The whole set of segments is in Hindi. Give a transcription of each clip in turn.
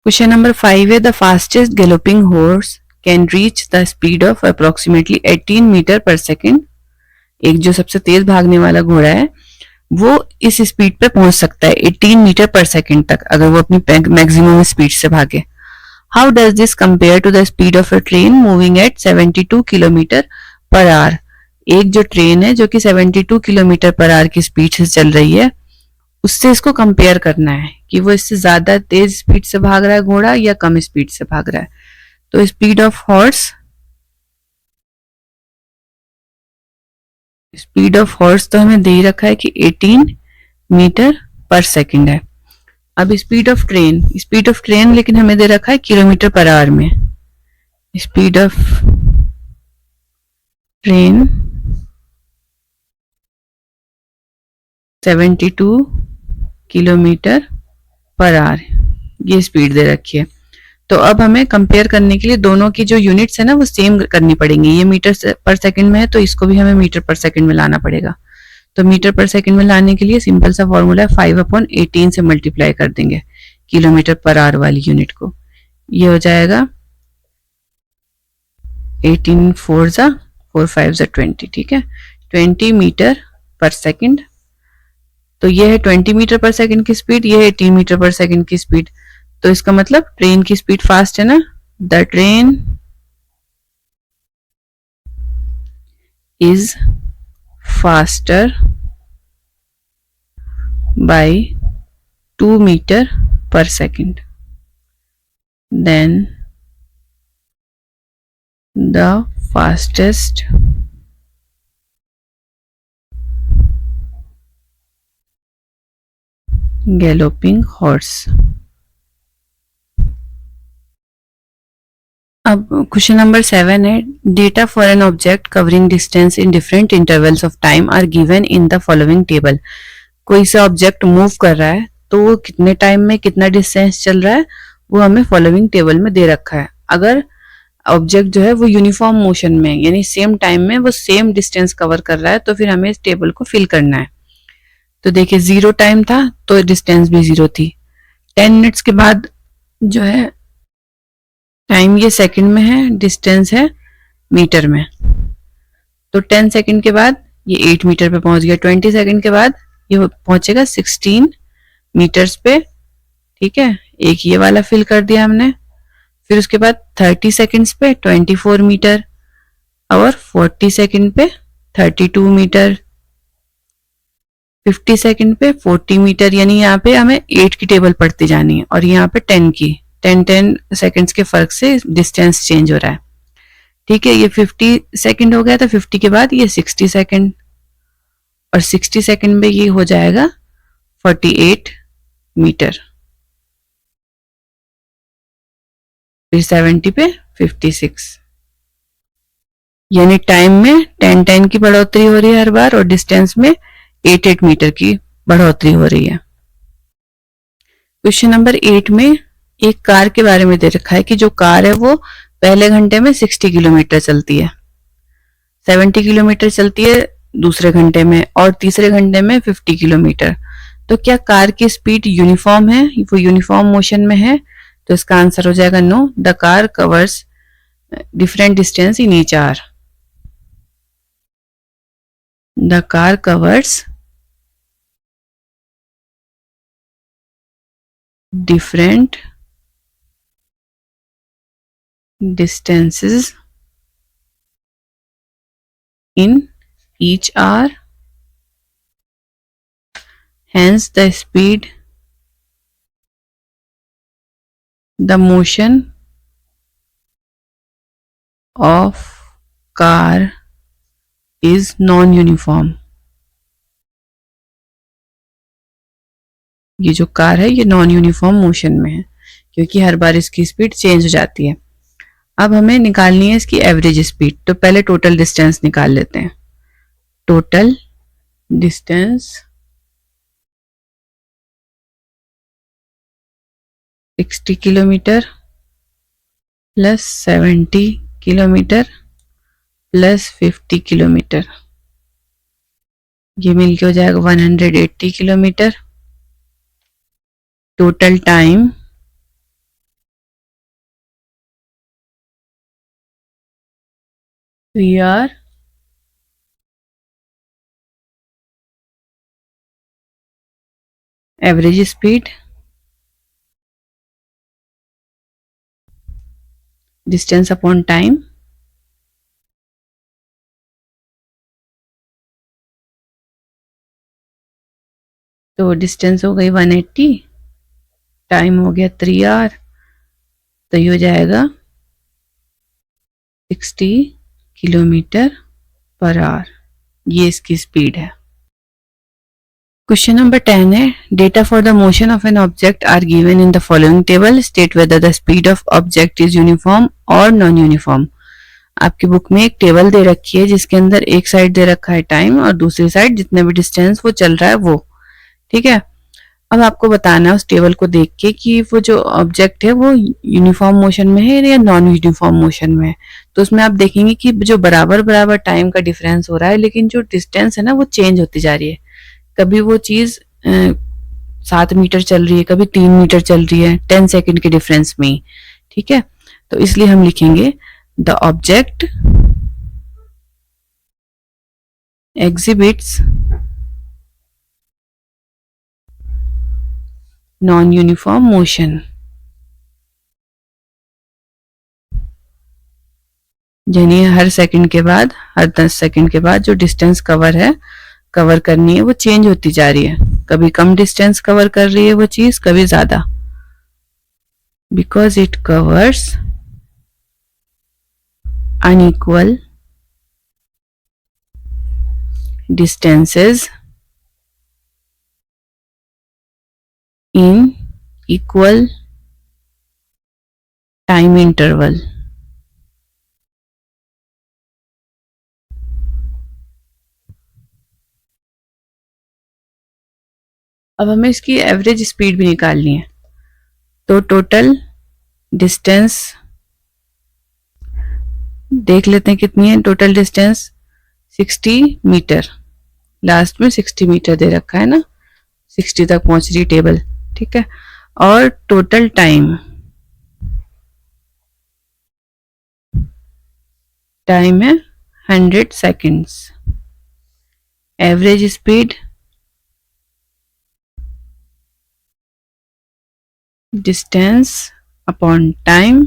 क्वेश्चन नंबर 5 है the fastest galloping horse can reach the speed of approximately 18 metre per second. एक जो सबसे तेज भागने वाला घोड़ा है वो इस स्पीड पे पहुंच सकता है 18 मीटर पर सेकेंड तक, अगर वो अपनी मैक्सिमम स्पीड से भागे। How does this compare to the speed of a train moving at 72 kilometre per hour. एक जो ट्रेन है जो कि 72 किलोमीटर पर आवर की स्पीड से चल रही है, उससे इसको कंपेयर करना है कि वो इससे ज्यादा तेज स्पीड से भाग रहा है घोड़ा या कम स्पीड से भाग रहा है। तो स्पीड ऑफ हॉर्स तो हमें दे ही रखा है कि 18 मीटर पर सेकंड है। अब स्पीड ऑफ ट्रेन लेकिन हमें दे रखा है किलोमीटर पर आवर में। Speed of train 72 kilometre per our, ये स्पीड दे रखी है। तो अब हमें कंपेयर करने के लिए दोनों की जो यूनिट्स है ना वो सेम करनी पड़ेंगी। ये मीटर पर सेकंड में है तो इसको भी हमें मीटर पर सेकंड में लाना पड़ेगा। तो मीटर पर सेकंड में लाने के लिए सिंपल सा फॉर्मूला है 5/18 से मल्टीप्लाई कर देंगे किलोमीटर पर आवर वाली यूनिट को। ये हो जाएगा 18 4 जा 4 5 जा 20, ठीक है, 20 मीटर पर सेकंड। तो ये है 20 मीटर पर सेकंड की स्पीड, ये है 18 मीटर पर सेकंड की स्पीड। तो इसका मतलब ट्रेन की स्पीड फास्ट है ना। The train is faster by 2 metre per second than the fastest galloping horse. अब क्वेश्चन नंबर 7 है data for an object covering distance in different intervals of time are given in the following table. कोई सा ऑब्जेक्ट मूव कर रहा है तो वो कितने टाइम में कितना डिस्टेंस चल रहा है वो हमें फॉलोइंग टेबल में दे रखा है। अगर ऑब्जेक्ट जो है वो यूनिफॉर्म मोशन में यानी सेम टाइम में वो सेम डिस्टेंस कवर कर रहा है तो फिर हमें इस टेबल को फिल करना है। तो देखिए 0 टाइम था तो डिस्टेंस भी 0 थी। 10 मिनट्स के बाद जो है टाइम ये सेकंड में है, डिस्टेंस है मीटर में। तो 10 सेकंड के बाद ये 8 मीटर पे पहुंच गया। 20 सेकंड के बाद ये पहुंचेगा 16 मीटर्स पे, ठीक है, एक ये वाला फिल कर दिया हमने। फिर उसके बाद 30 सेकंड्स पे 24 मीटर और 40 सेकंड पे 32 मीटर, 50 सेकंड पे 40 मीटर, यानी यहाँ पे हमें 8 की टेबल पढ़ती जानी है और यहाँ पे 10 की। 10 सेकंड्स के फर्क से डिस्टेंस चेंज हो रहा है, ठीक है। ये 50 सेकंड हो गया था, 50 के बाद ये 60 सेकंड और 60 सेकंड में ये हो जाएगा 48 मीटर। फिर 70 पे 56, यानी टाइम में 10 की बढ़ोतरी हो रही है हर बार और डिस्टेंस में 8 मीटर की बढ़ोतरी हो रही है। क्वेश्चन नंबर 8 में एक कार के बारे में दे रखा है कि जो कार है वो पहले घंटे में 60 किलोमीटर चलती है, 70 किलोमीटर चलती है दूसरे घंटे में और तीसरे घंटे में 50 किलोमीटर। तो क्या कार की स्पीड यूनिफॉर्म है, वो यूनिफॉर्म मोशन में है? तो इसका आंसर हो जाएगा no. The car covers different distance in each hour. The car covers different distances in each hour, hence the speed, the motion of car is non-uniform। ये जो कार है ये नॉन यूनिफॉर्म मोशन में है क्योंकि हर बार इसकी स्पीड चेंज हो जाती है। अब हमें निकालनी है इसकी एवरेज स्पीड, तो पहले टोटल डिस्टेंस निकाल लेते हैं। Total distance 60 kilometre plus 70 kilometre plus 50 kilometre, ये मिलके हो जाएगा 180 kilometre. Total time VR average speed, distance upon time, तो डिस्टेंस हो गई 180, टाइम हो गया 3 आवर, तो ये हो जाएगा 60 किलोमीटर पर आवर। ये इसकी स्पीड है। क्वेश्चन नंबर 10 है, data for the motion of an object are given in the following table, state whether the speed of object is uniform और नॉन यूनिफॉर्म। आपकी बुक में एक टेबल दे रखी है जिसके अंदर एक साइड दे रखा है टाइम और दूसरी साइड जितने भी डिस्टेंस वो चल रहा है वो। ठीक है, अब आपको बताना है उस टेबल को देख के कि वो जो ऑब्जेक्ट है वो यूनिफॉर्म मोशन में है या नॉन यूनिफॉर्म मोशन में है। तो उसमें आप देखेंगे कि जो बराबर बराबर टाइम का डिफरेंस हो रहा है, लेकिन जो डिस्टेंस है ना वो चेंज होती जा रही है। कभी वो चीज 7 मीटर चल रही है, कभी 3 मीटर चल रही है, 10 सेकेंड के डिफरेंस में ही। ठीक है, तो इसलिए हम लिखेंगे the object exhibits non-uniform motion, यानी हर सेकंड के बाद, हर 10 सेकंड के बाद जो डिस्टेंस कवर करनी है वो चेंज होती जा रही है। कभी कम डिस्टेंस कवर कर रही है वो चीज, कभी ज्यादा, because it covers unequal distances in equal time interval। अब हमें इसकी एवरेज स्पीड भी निकालनी है, तो टोटल डिस्टेंस देख लेते हैं कितनी है। टोटल डिस्टेंस 60 मीटर, लास्ट में 60 मीटर दे रखा है ना, 60 तक पहुंच रही टेबल। ठीक है, और टोटल टाइम है 100 seconds. Average speed distance upon time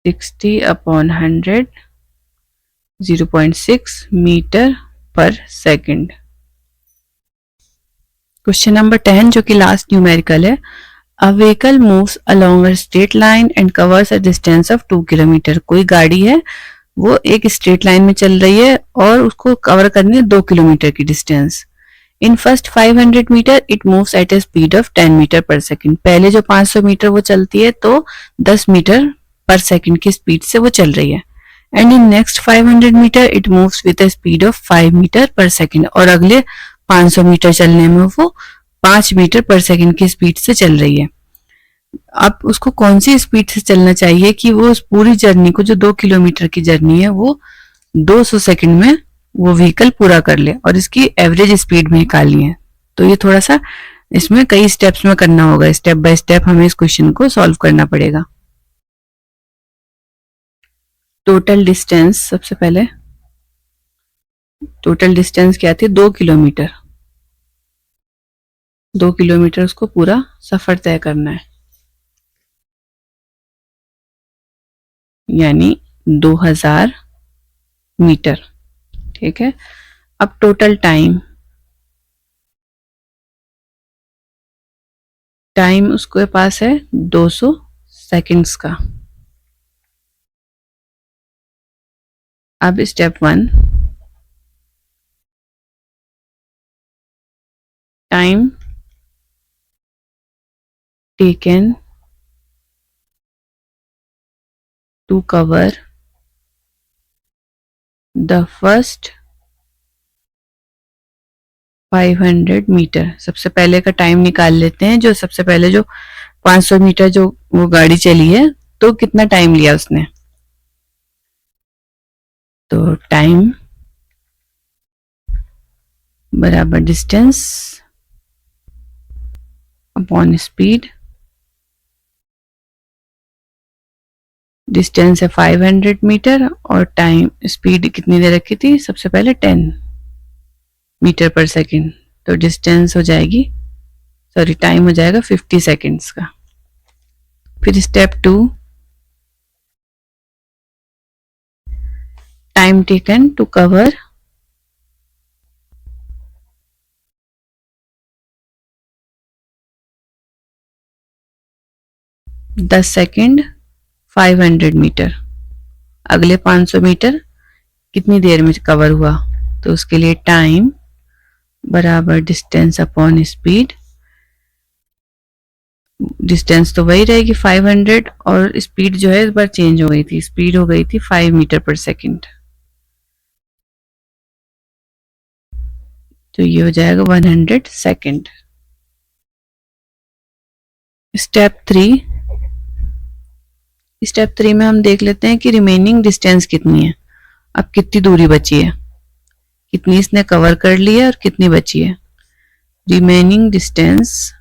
60/100, 0.6 metre per second. Question number 10 जो कि लास्ट न्यूमेरिकल है, a vehicle moves along a straight line and covers a distance of 2 kilometre. कोई गाड़ी है वो एक स्ट्रेट लाइन में चल रही है और उसको कवर करनी है 2 किलोमीटर की distance. In first 500 metre it moves at a speed of 10 metre per second. पहले जो 500 मीटर वो चलती है तो 10 मीटर पर सेकेंड की स्पीड से वो चल रही है। And in next 500 metre it moves with a speed of 5 metre per second. और अगले 500 मीटर चलने में वो 5 मीटर पर सेकेंड की स्पीड से चल रही है। अब उसको कौन सी स्पीड से चलना चाहिए कि वो उस पूरी जर्नी को, जो 2 किलोमीटर की जर्नी है, वो 200 सेकेंड में वो व्हीकल पूरा कर ले, और इसकी एवरेज स्पीड भी निकालनी है। तो ये थोड़ा सा इसमें कई स्टेप्स में करना होगा, स्टेप बाय स्टेप हमें इस क्वेश्चन को सॉल्व करना पड़ेगा। टोटल डिस्टेंस, सबसे पहले टोटल डिस्टेंस क्या थी, 2 किलोमीटर। 2 किलोमीटर उसको पूरा सफर तय करना है, यानी 2000 मीटर। ठीक है, अब टोटल टाइम उसके पास है 200 सेकेंड्स का। अब step 1, time taken to cover the first 500 metre. सबसे पहले का टाइम निकाल लेते हैं, जो सबसे पहले जो 500 मीटर जो वो गाड़ी चली है, तो कितना टाइम लिया उसने। तो टाइम बराबर डिस्टेंस अपॉन स्पीड डिस्टेंस है 500 मीटर और टाइम स्पीड कितनी दे रखी थी सबसे पहले 10 मीटर पर सेकेंड, तो डिस्टेंस हो जाएगी, सॉरी टाइम हो जाएगा 50 सेकेंड्स का। फिर step 2, time taken to cover 10 second 500 metre, अगले 500 मीटर कितनी देर में कवर हुआ, तो उसके लिए टाइम बराबर डिस्टेंस अपॉन स्पीड। डिस्टेंस तो वही रहेगी 500 और स्पीड जो है इस बार चेंज हो गई थी, स्पीड हो गई थी 5 मीटर पर सेकेंड, तो ये हो जाएगा 100 सेकेंड। स्टेप 3, स्टेप 3 में हम देख लेते हैं कि रिमेनिंग डिस्टेंस कितनी है, अब कितनी दूरी बची है, कितनी इसने कवर कर ली है और कितनी बची है। रिमेनिंग डिस्टेंस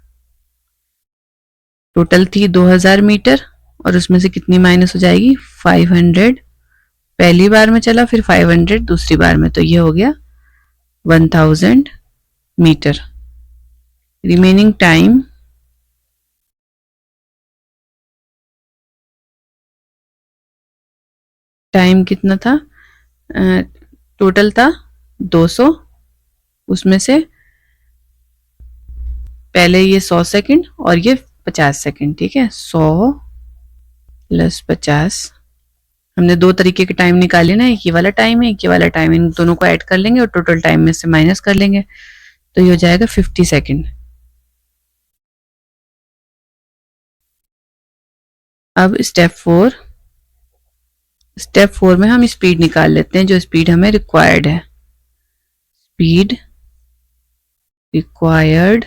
टोटल थी 2000 मीटर और उसमें से कितनी माइनस हो जाएगी 500 पहली बार में चला, फिर 500 दूसरी बार में, तो ये हो गया 1000 मीटर। रिमेनिंग टाइम कितना था, टोटल था 200, उसमें से पहले ये 100 सेकंड और ये 50 सेकंड, ठीक है, 100 प्लस 50, हमने दो तरीके के टाइम निकाले ना, एक ये वाला टाइम है, एक ये वाला टाइम, इन दोनों को ऐड कर लेंगे और टोटल टाइम में से माइनस कर लेंगे, तो ये हो जाएगा 50 सेकंड। अब स्टेप 4 में हम स्पीड निकाल लेते हैं, जो स्पीड हमें रिक्वायर्ड है। Speed required